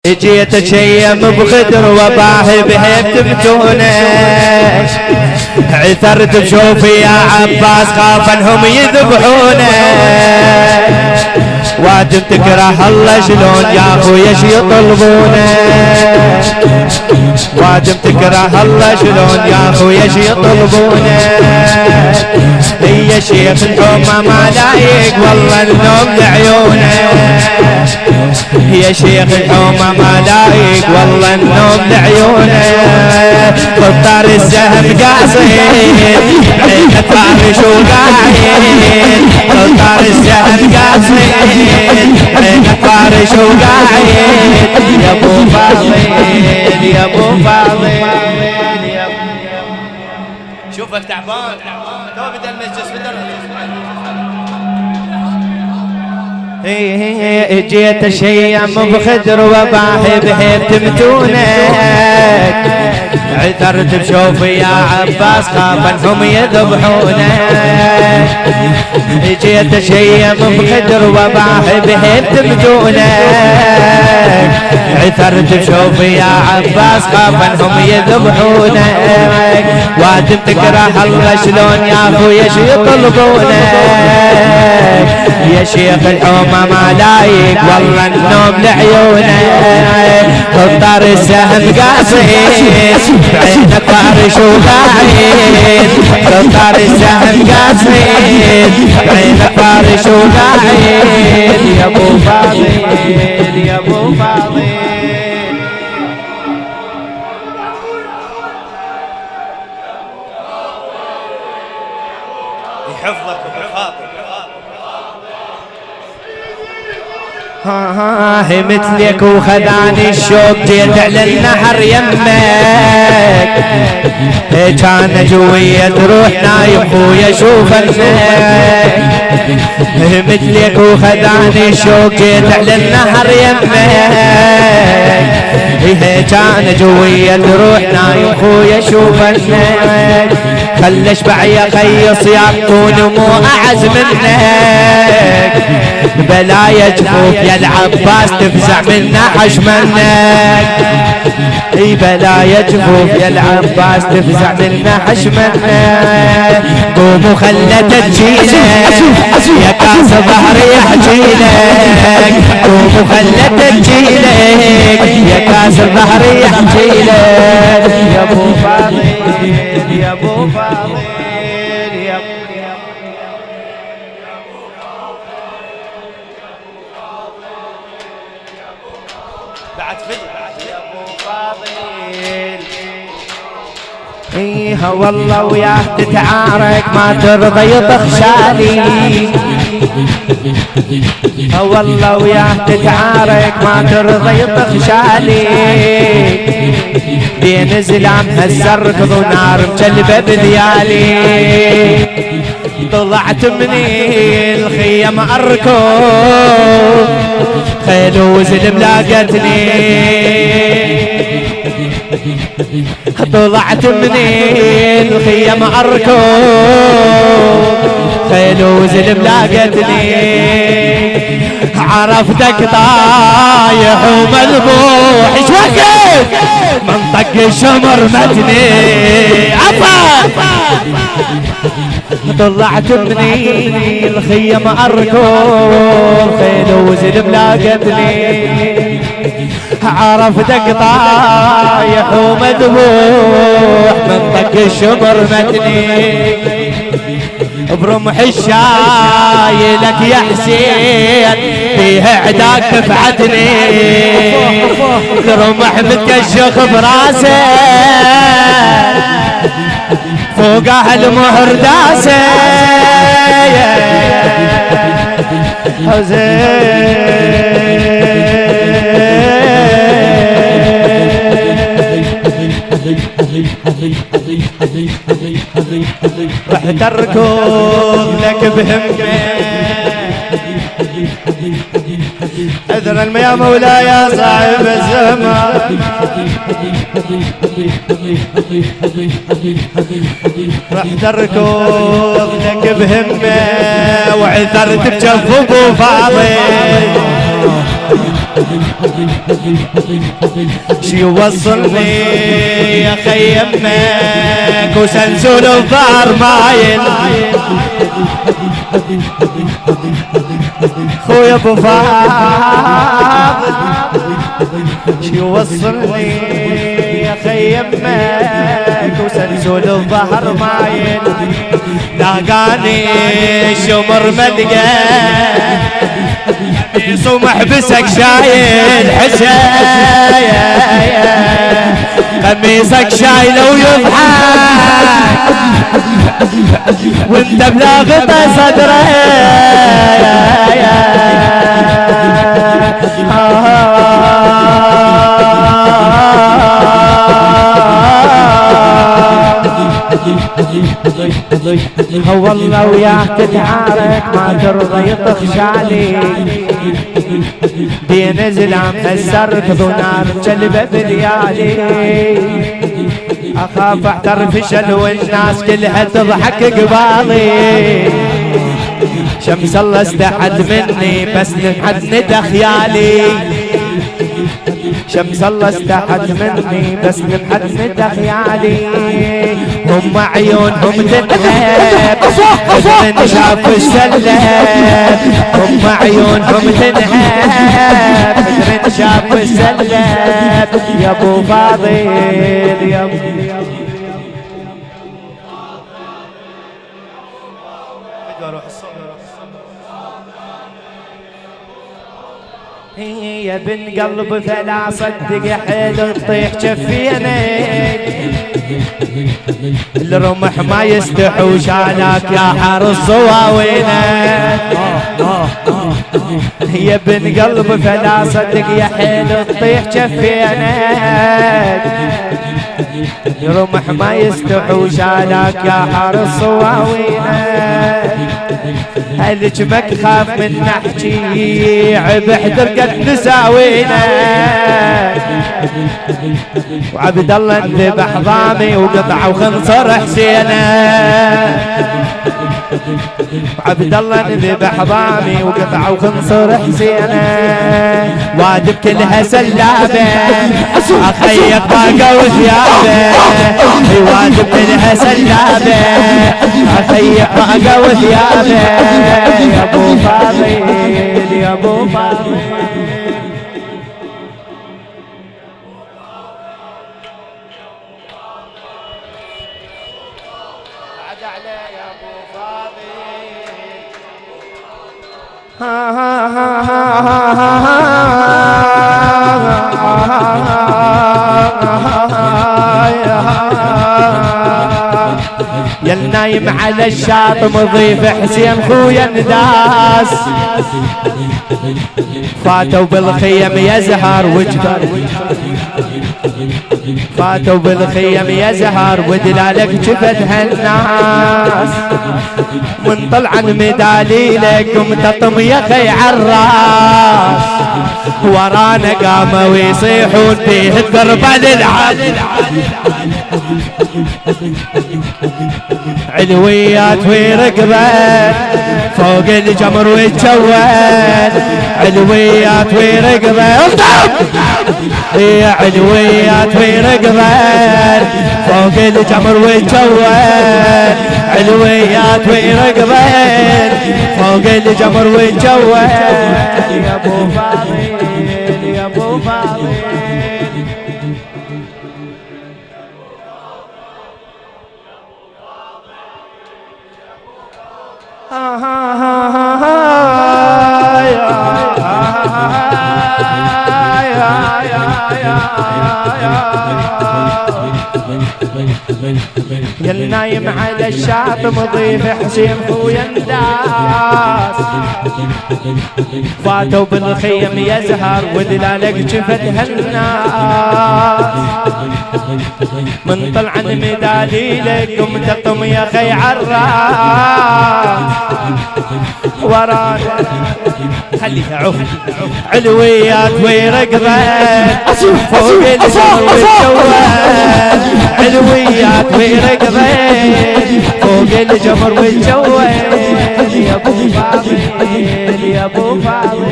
جيت اتشيم بخدر وباهي بهيبة متونك، عثرت بشوفي يا عباس خاف انهم يذبحونك. واجب تكره الله شلون يا اخويا شي يطلبونك، واجب تكره الله شلون يا اخويا شي يطلبونك. هي شيخ الحومة ما لايق والله النوم لعيونك، يا شيخ الحومة ما لايق والله النوم لعيونك. خطار السهم قاصد عينه فارش وقاعد، خطار السهم قاصد عينه فارش وقاعد. يا ابو فاضل يا ابو فاضل شوفك تعبان تو بدل المجلس بدل. جيت اشيم بخدر وباهي بهيبة متونك، عثرت بشوفي يا عباس خاف انهم يذبحونك. جيت اشيم بخدر وباهي بهيبة متونك، عثرت بشوفي يا عباس خاف انهم يذبحونك. واجب تكره الله شلون يا اخويا شي يطلبونك. يا شيخ الحومة ما لايق والله النوم لعيونك. خطار السهم قاصد بعينك فارش وقاعد، خطار السهم قاصد بعينك فارش وقاعد. يا ابو فاضل يا ابو فاضل يحفظك وحفاظك. هي مثلك وخذاني الشوق جيت على النهر يمك، كان جوية تروح نايم خويا شوف المك. هي مثلك وخذاني الشوق جيت على النهر يمك، هي كان جوية تروح نايم خويا شوف المك. خلي اشبع يا خي صياغتون مو اعز منك، بلا جفوف يا العباس تفزع منا حش منك. اي بلا جفوف يا العباس تفزع منا حش منك. قوم وخلت تجيلك يا كاس ظهري يحجيلك، قوم وخلت تجيلك يا كاس ظهري يحجيلك. يا ابو فاضل يا ابو فاضل يا بعد فدي يا ابو فاضل. ايها والله وياه تتعارك ما ترضى يطخ شالي، والله وياه تتعارك ما ترضى يطخ شالي. بين زلام هالزرق ونار مجلبه بليالي، طلعت من الخيم اركض خيل وزلم لاقتني، طلعت من الخيم اركض خيل وزلم لاقتني. عرفتك طايح ومذبوح ايش وقت من طق الشمر متني. عفا طلعت من الخيم اركض خيل وزلم لاقتني. عرفتك طايح ومذبوح من طق الشمر متني. برمح الشايلك يا حسين فيها عداك تفعتني، رمح متكشخ براسه فوقه المهر داسه. رح تركض لك بهمه اذن يا مولاي يا صاحب الزمان. رح تركض لك بهمه وعثرت بجف ابو فاضل. شي يوصلني يا خي يمك وسلسل الظهر مايل خويا ابو فاضل شي يوصلني يا خي يمك وسلسل الظهر مايل لاقاني الشمر ملقى صمح بسك شايل حسين قميصك شايل ويضحك وانت بلا غطى صدره والله وياه تتعارك ما ترضى يطخش عليك دين زلام هالسرك ذو نار جلبه بليالي اخاف احتر فشل والناس كلها تضحك قبالي شمس الله استحد مني بس نحد ندى خيالي شمس الله استحد مني بس نحد ندى خيالي هم عيونهم تنهب بدرن شاف السلب هم عيونهم تنهب بدرن شاف السلب يا ابو فاضل يا ابو يا بن قلب فلا صدق حيل تطيح جفينك الرمح ما يستحو شالك يا حارس صواوينك يا بن قلب فلا صدق يا حيل تطيح جفينك الرمح ما يستحو شالك يا حارس صواوينك هالجمك خاف من نحكي عبحدر قد نساوينا وعبد الله انذبح ضامي وقطع وخنصر حسينا وعبد الله انذبح ضامي وقطع وخنصر حسينا وادب كلها سلابه اخيك باقى وثيابه وادب كلها سلابه اخيك باقى وثيابه يا ابو فاضل يا ابو فاضل عد عليه يا ابو يا النايم على الشاط مضيف حسين خويا نداس فاتوا بالخيم يا زهر وجبر فاتوا بالخيم يا زهر ودلالك جفت هالناس من طلعا مداليلك ومتطم يا خي عالراس ورانا قاموا ويصيحون فيه الضربة للعاد علويات ويرقبت فوق الجمر والجوال علويات ويرقبت يا علويات ويرقبت فوق الجمر والجوال علويات ويرقبت فوق الجمر والجوال يا ابو فاضل يا ابو فاضل يا النايم على الشاط مضيف حسين خويا نداس فاتوا بالخيم يا زهر ودلالك جفت هالناس من طلعا مداليلك ومتقم يا خي عالراس ورانا خليها عوف علويات ويرقبت فوق الجمر والجوال علويات ويرقبت فوق الجمر والجوال يا ابو فاضل يا ابو فاضل